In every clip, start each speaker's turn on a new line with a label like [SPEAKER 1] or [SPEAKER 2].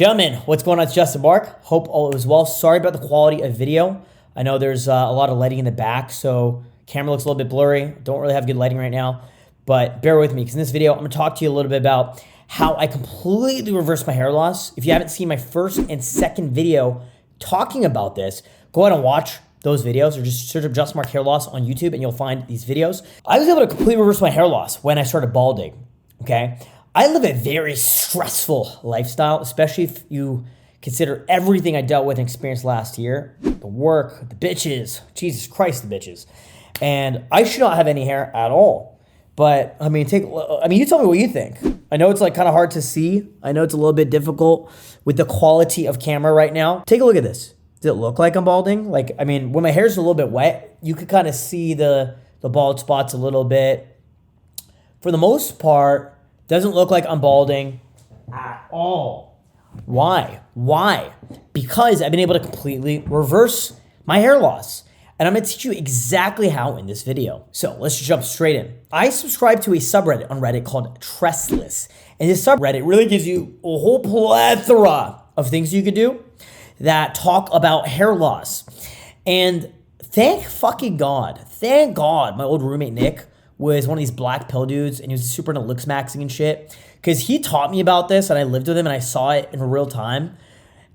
[SPEAKER 1] Gentlemen, what's going on? It's Justin Marc. Hope all is well. Sorry about the quality of video. I know there's a lot of lighting in the back, so camera looks a little bit blurry. Don't really have good lighting right now, but bear with me because in this video, I'm going to talk to you a little bit about how I completely reversed my hair loss. If you haven't seen my first and second video talking about this, go ahead and watch those videos or just search up Justin Marc hair loss on YouTube and you'll find these videos. I was able to completely reverse my hair loss when I started balding, okay? I live a very stressful lifestyle, especially if you consider everything I dealt with and experienced last year. The work, the bitches, Jesus Christ, the bitches. And I should not have any hair at all. But, you tell me what you think. I know it's like kind of hard to see. I know it's a little bit difficult with the quality of camera right now. Take a look at this. Does it look like I'm balding? When my hair's a little bit wet, you could kind of see the bald spots a little bit. For the most part, doesn't look like I'm balding at all. Why? Because I've been able to completely reverse my hair loss. And I'm going to teach you exactly how in this video. So let's jump straight in. I subscribe to a subreddit on Reddit called Trestless. And this subreddit really gives you a whole plethora of things you could do that talk about hair loss. And thank God, my old roommate Nick was one of these black pill dudes, and he was super into looks maxing and shit. Because he taught me about this, and I lived with him, and I saw it in real time.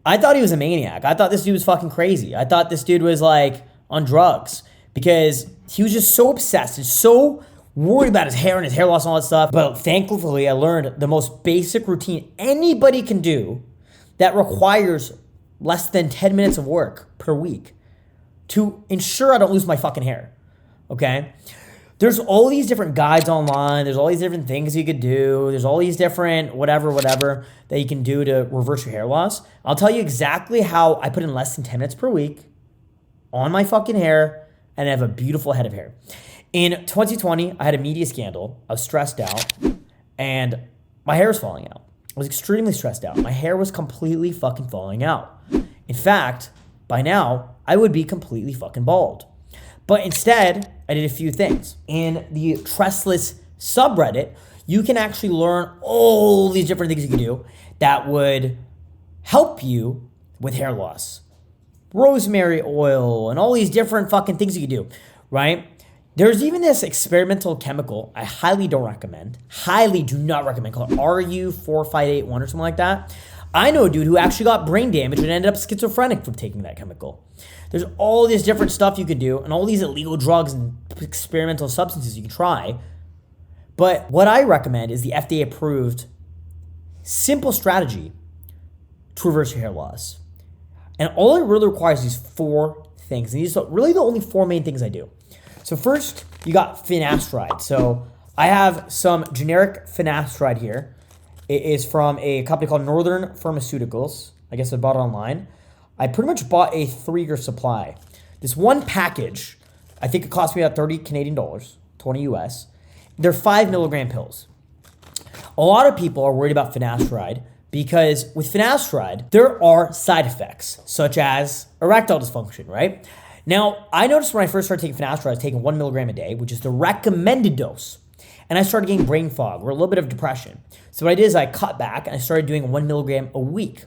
[SPEAKER 1] I thought he was a maniac. I thought this dude was fucking crazy. I thought this dude was like on drugs because he was just so obsessed and so worried about his hair and his hair loss and all that stuff. But thankfully, I learned the most basic routine anybody can do that requires less than 10 minutes of work per week to ensure I don't lose my fucking hair. Okay? There's all these different guides online. There's all these different things you could do. There's all these different whatever that you can do to reverse your hair loss. I'll tell you exactly how I put in less than 10 minutes per week on my fucking hair and I have a beautiful head of hair. In 2020, I had a media scandal. I was stressed out and my hair was falling out. I was extremely stressed out. My hair was completely fucking falling out. In fact, by now, I would be completely fucking bald. But instead, I did a few things. In the Trestless subreddit, you can actually learn all these different things you can do that would help you with hair loss. Rosemary oil and all these different fucking things you can do, right? There's even this experimental chemical I highly don't recommend, highly do not recommend, called RU4581 or something like that. I know a dude who actually got brain damage and ended up schizophrenic from taking that chemical. There's all this different stuff you can do and all these illegal drugs and experimental substances you can try. But what I recommend is the FDA-approved simple strategy to reverse your hair loss. And all it really requires is 4 things. And these are really the only 4 main things I do. So first, you got finasteride. So I have some generic finasteride here. It is from a company called Northern Pharmaceuticals. I guess I bought it online. I pretty much bought a 3-year supply. This one package, I think it cost me about 30 Canadian dollars, 20 US. They're 5 milligram pills. A lot of people are worried about finasteride because with finasteride, there are side effects such as erectile dysfunction, right? Now, I noticed when I first started taking finasteride, I was taking 1 milligram a day, which is the recommended dose. And I started getting brain fog or a little bit of depression. So what I did is I cut back and I started doing 1 milligram a week.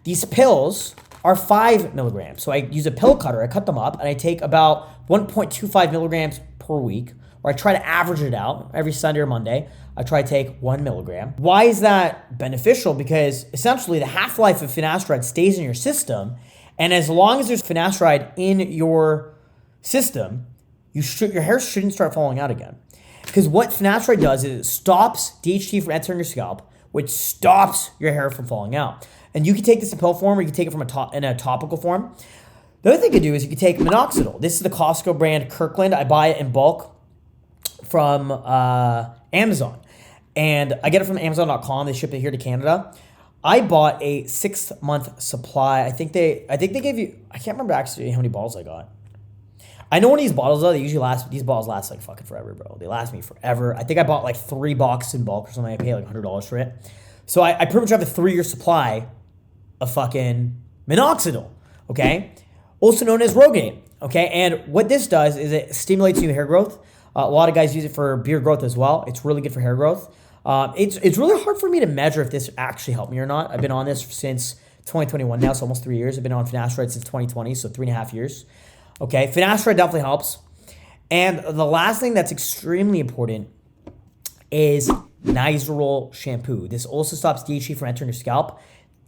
[SPEAKER 1] These pills are 5 milligrams. So I use a pill cutter, I cut them up, and I take about 1.25 milligrams per week, or I try to average it out every Sunday or Monday. I try to take 1 milligram. Why is that beneficial? Because essentially the half-life of finasteride stays in your system, and as long as there's finasteride in your system, your hair shouldn't start falling out again. Because what finasteride does is it stops DHT from entering your scalp, which stops your hair from falling out. And you can take this in pill form or you can take it from in a topical form. The other thing you can do is you can take minoxidil. This is the Costco brand Kirkland. I buy it in bulk from Amazon. And I get it from Amazon.com. They ship it here to Canada. I bought a 6-month supply. I think they gave you, I can't remember actually how many bottles I got. I know one of these bottles though, these bottles last like fucking forever, bro. They last me forever. I think I bought like 3 boxes in bulk or something. I paid like $100 for it. So I pretty much have a 3-year supply of fucking minoxidil, okay? Also known as Rogaine, okay? And what this does is it stimulates new hair growth. A lot of guys use it for beard growth as well. It's really good for hair growth. It's really hard for me to measure if this actually helped me or not. I've been on this since 2021 now, so almost 3 years. I've been on finasteride since 2020, so 3.5 years. Okay, finasteride definitely helps. And the last thing that's extremely important is Nizoral shampoo. This also stops DHT from entering your scalp.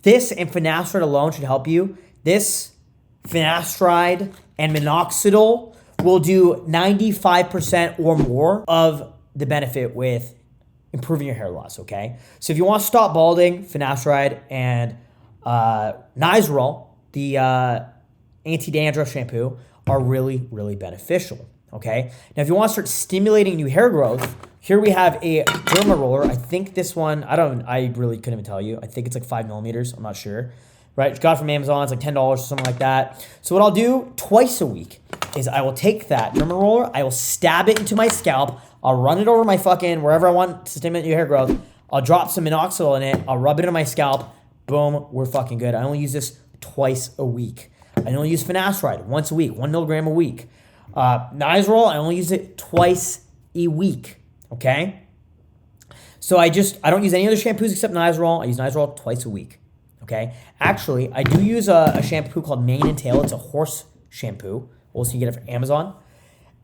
[SPEAKER 1] This and finasteride alone should help you. This, finasteride, and minoxidil will do 95% or more of the benefit with improving your hair loss, okay? So if you want to stop balding, finasteride and Nizoral, the anti-dandruff shampoo, are really, really beneficial, okay? Now, if you want to start stimulating new hair growth, here we have a derma roller. I think this one, I really couldn't even tell you. I think it's like 5 millimeters. I'm not sure, right? Got it from Amazon. It's like $10 or something like that. So what I'll do twice a week is I will take that derma roller, I will stab it into my scalp, I'll run it over my fucking, wherever I want to stimulate new hair growth, I'll drop some minoxidil in it, I'll rub it in my scalp, boom, we're fucking good. I only use this twice a week. I only use finasteride once a week, 1 milligram a week. Nizoral, I only use it twice a week, okay? So I don't use any other shampoos except Nizoral. I use Nizoral twice a week, okay? Actually, I do use a shampoo called Mane and Tail. It's a horse shampoo. Also, you get it from Amazon.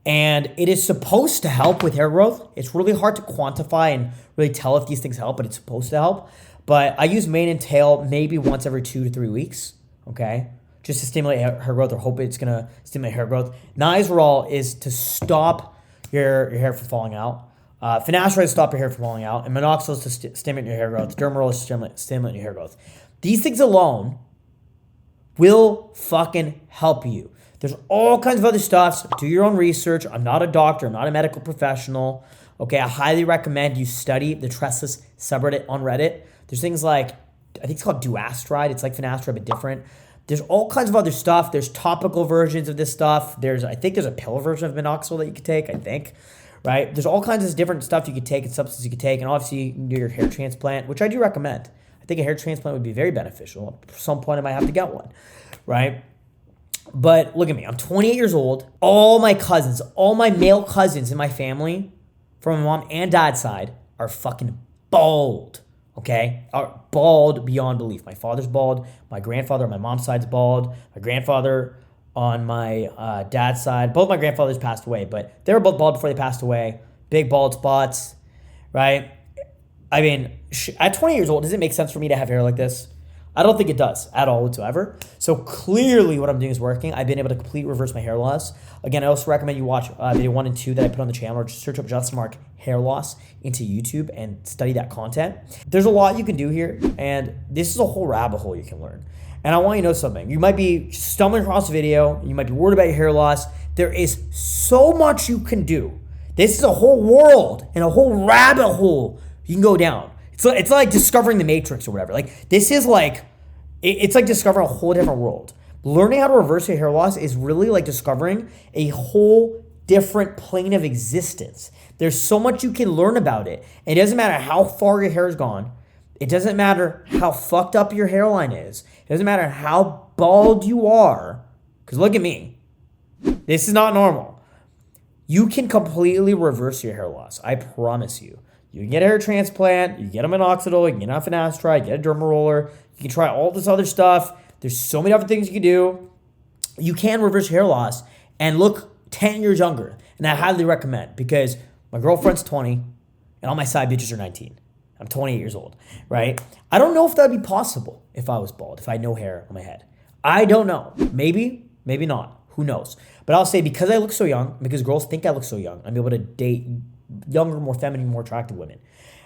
[SPEAKER 1] And it is supposed to help with hair growth. It's really hard to quantify and really tell if these things help, but it's supposed to help. But I use Mane and Tail maybe once every 2 to 3 weeks, okay? Just to stimulate hair growth, or hope it's going to stimulate hair growth. Nizoral is to stop your hair from falling out. Finasteride is to stop your hair from falling out. And minoxidil is to stimulate your hair growth. Derma is to stimulate your hair growth. These things alone will fucking help you. There's all kinds of other stuff. So do your own research. I'm not a doctor. I'm not a medical professional. Okay, I highly recommend you study the Trestless subreddit on Reddit. There's things like, I think it's called Duastride. It's like finasteride, but different. There's all kinds of other stuff. There's topical versions of this stuff. I think there's a pill version of minoxidil that you could take, I think, right? There's all kinds of different stuff you could take and substances you could take. And obviously, you can do your hair transplant, which I do recommend. I think a hair transplant would be very beneficial. At some point, I might have to get one, right? But look at me. I'm 28 years old. All my cousins, all my male cousins in my family, from my mom and dad's side, are fucking bald, okay? Are bald beyond belief. My father's bald. My grandfather on my mom's side's bald. My grandfather on my dad's side. Both my grandfathers passed away, but they were both bald before they passed away. Big bald spots, right? I mean, at 20 years old, does it make sense for me to have hair like this? I don't think it does at all whatsoever. So clearly what I'm doing is working. I've been able to completely reverse my hair loss. Again, I also recommend you watch video 1 and 2 that I put on the channel, or just search up Justin Marc hair loss into YouTube and study that content. There's a lot you can do here, and this is a whole rabbit hole you can learn. And I want you to know something. You might be stumbling across a video. You might be worried about your hair loss. There is so much you can do. This is a whole world and a whole rabbit hole you can go down. It's like discovering the Matrix or whatever. Like, this is like, it's like discovering a whole different world. Learning how to reverse your hair loss is really like discovering a whole different plane of existence. There's so much you can learn about it. It doesn't matter how far your hair is gone. It doesn't matter how fucked up your hairline is. It doesn't matter how bald you are. Because look at me. This is not normal. You can completely reverse your hair loss. I promise you. You can get a hair transplant, you can get a minoxidil, you can get a finasteride, get a derma roller, you can try all this other stuff. There's so many other things you can do. You can reverse your hair loss and look 10 years younger. And I highly recommend, because my girlfriend's 20 and all my side bitches are 19. I'm 28 years old, right? I don't know if that would be possible if I was bald, if I had no hair on my head. I don't know. Maybe, maybe not. Who knows? But I'll say, because I look so young, because girls think I look so young, I'm able to date younger, more feminine, more attractive women.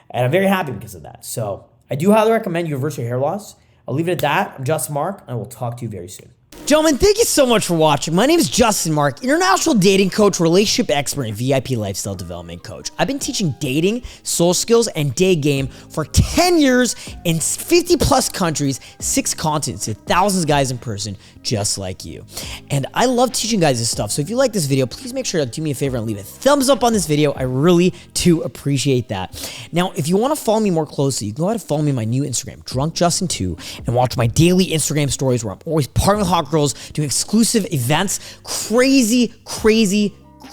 [SPEAKER 1] And I'm very happy because of that. So I do highly recommend you reverse your hair loss. I'll leave it at that. I'm Justin Marc, and I will talk to you very soon. Gentlemen, thank you so much for watching. My name is Justin Marc, international dating coach, relationship expert, and VIP lifestyle development coach. I've been teaching dating, soul skills, and Daygame for 10 years in 50 plus countries, 6 continents, with thousands of guys in person just like you. And I love teaching guys this stuff. So if you like this video, please make sure to do me a favor and leave a thumbs up on this video. I really do appreciate that. Now, if you want to follow me more closely, you can go ahead and follow me on my new Instagram, DrunkJustin2, and watch my daily Instagram stories where I'm always partnering with hot girls, doing exclusive events, crazy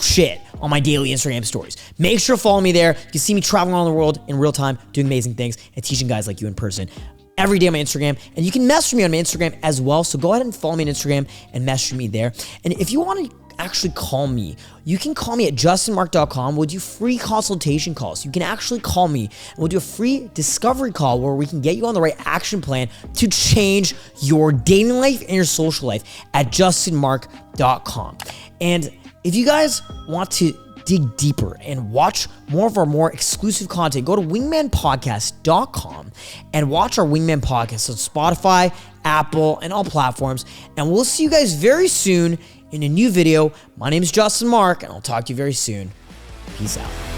[SPEAKER 1] shit on my daily Instagram stories. Make sure to follow me there. You can see me traveling around the world in real time, doing amazing things, and teaching guys like you in person every day on my Instagram. And you can message me on my Instagram as well. So go ahead and follow me on Instagram and message me there. And if you want to actually call me, you can call me at justinmarc.com. We'll do free consultation calls. You can actually call me and we'll do a free discovery call where we can get you on the right action plan to change your dating life and your social life at justinmarc.com. And if you guys want to dig deeper and watch more of our more exclusive content, go to wingmanpodcast.com and watch our Wingman podcast on Spotify, Apple, and all platforms. And we'll see you guys very soon in a new video. My name is Justin Marc, and I'll talk to you very soon. Peace out.